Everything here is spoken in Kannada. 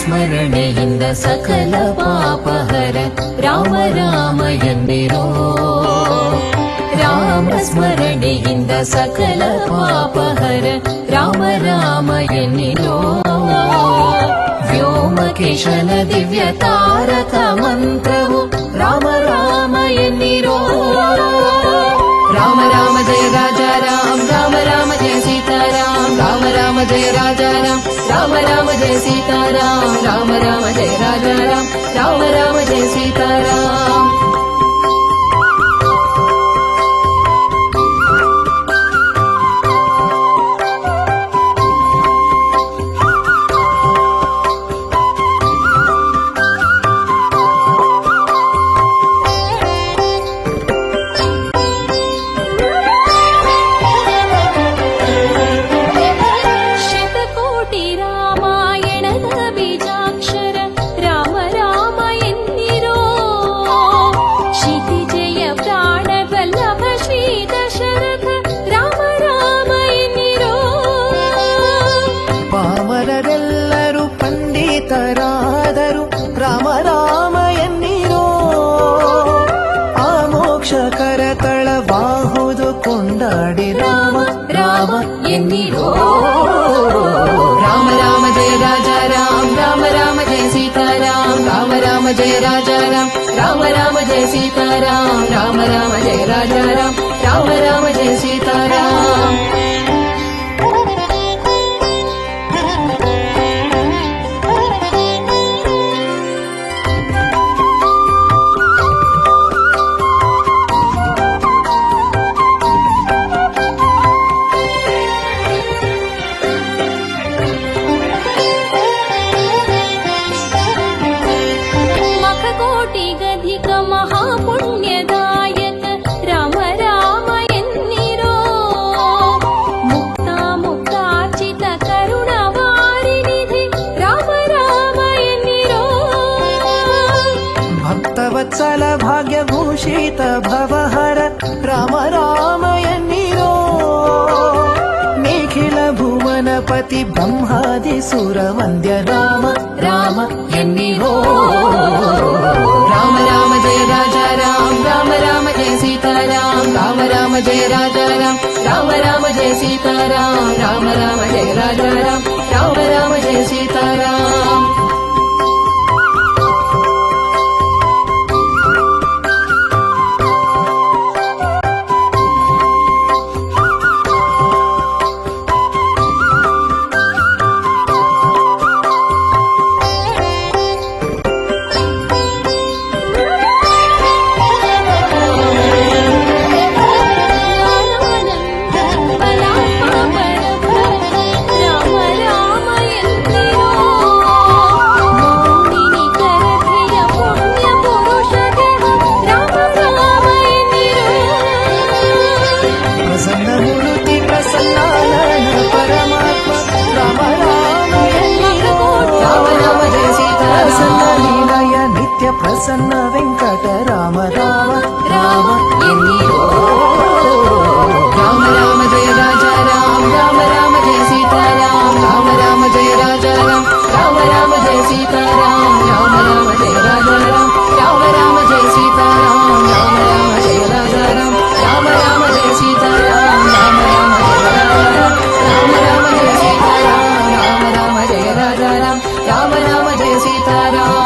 ಸ್ಮರಣೆಯಿಂದ ಸಕಲ ಪಾಪಹರ ರಾಮ ರಾಮ ಎಂದಿರೋ. ರಾಮ ಸ್ಮರಣೆಯಿಂದ ಸಕಲ ಪಾಪಹರ ರಾಮ ರಾಮ ಎನ್ನಿರೋ. ವ್ಯೋಮಕೇಶನ ದಿವ್ಯ ತಾರಕ ಮಂತ್ರವು ರಾಮ ರಾಮ ಎನ್ನಿರೋ. ರಾಮ ರಾಮ ಜಯ ರಾಜಾ ರಾಮ್, ರಾಮ ರಾಮ ಜಯ ಸೀತಾರಾಮ್, ರಾಮ ರಾಮ ಜಯ ರಾಜಾ ರಾಮ್, ರಾಮ ರಾಮ ಜಯ ಸೀತಾರಾಮ್, ರಾಮ ರಾಮ ಜಯ ರಾಜಾ ರಾಮ್, ರಾಮ ರಾಮ ಜಯ ಸೀತಾರಾಮ್. ಪಾಮರರೆಲ್ಲರೂ ಪಂಡಿತರಾದರು ರಾಮ ರಾಮ ಎನ್ನಿರೋ. ಆ ಮೋಕ್ಷ ಕರತಳವಾಹುದು ಕೊಂಡಾಡಿ ರಾಮ ರಾಮ ಎನ್ನಿರೋ. ರಾಮ ರಾಮ ಜಯ ರಾಜಾ ರಾಮ್, ರಾಮ ರಾಮ ಜಯ ಸೀತಾರಾಮ್, ರಾಮ ರಾಮ ಜಯ ರಾಜಾ ರಾಮ್, ರಾಮ ರಾಮ ಜಯ ಸೀತಾರಾಮ್, ರಾಮ ರಾಮ ಜಯ ರಾಜಾ ರಾಮ್, ರಾಮ ರಾಮ ಜಯ ಸೀತಾರಾಮ್. ಭಕ್ತವತ್ಸಲ ಭಾಗ್ಯಭೂಷಿತ ಭವಹರ ರಾಮ ರಾಮ ಎನ್ನಿರೋ. ನಿಖಿಲ ಭುವನಪತಿ ಬ್ರಹ್ಮಾದಿ ಸುರ ವಂದ್ಯ ರಾಮ ರಾಮ ಎನ್ನಿರೋ. ರಾಮ ರಾಮ ಜಯ ರಾಜಾ ರಾಮ್, ರಾಮ ರಾಮ ಜಯ ಸೀತಾರಾಮ್, ರಾಮ ರಾಮ ಜಯ ರಾಜಾ ರಾಮ್, ರಾಮ ರಾಮ ಜಯ ಸೀತಾರಾಮ್, ರಾಮ ರಾಮ ಜಯ ರಾಜಾ ರಾಮ್, ರಾಮ ರಾಮ ಜಯ ಸೀತಾರಾಮ್. ಪ್ರಸನ್ನ ವೆಂಕಟ ರಾಮ ರಾಮ ರಾಮ ಎನ್ನಿರೋ. ರಾಮ ರಾಮ ಜಯ ರಾಜಾ ರಾಮ್, ರಾಮ ರಾಮ ಜಯ ಸೀತಾರಾಮ್, ರಾಮ ರಾಮ ಜಯ ರಾಜಾ ರಾಮ್, ರಾಮ ರಾಮ ಜಯ ಸೀತಾರಾಮ್, ರಾಮ ರಾಮ ಜಯ ರಾಜಾ ರಾಮ್, ರಾಮ ರಾಮ ಜಯ ಸೀತಾರಾಮ್, ರಾಮ ರಾಮ ಜಯ ರಾಜಾ ರಾಮ್, ರಾಮ ರಾಮ ಜಯ ಸೀತಾರಾಮ್, ರಾಮ ರಾಮ ಜಯ ರಾಜಾ ರಾಮ್, ರಾಮ ರಾಮ ಜಯ ಸೀತಾರಾಮ್, ರಾಮ ರಾಮ ಜಯ ರಾಜಾ ರಾಮ್, ರಾಮ ರಾಮ ಜಯ ಸೀತಾರಾಮ್.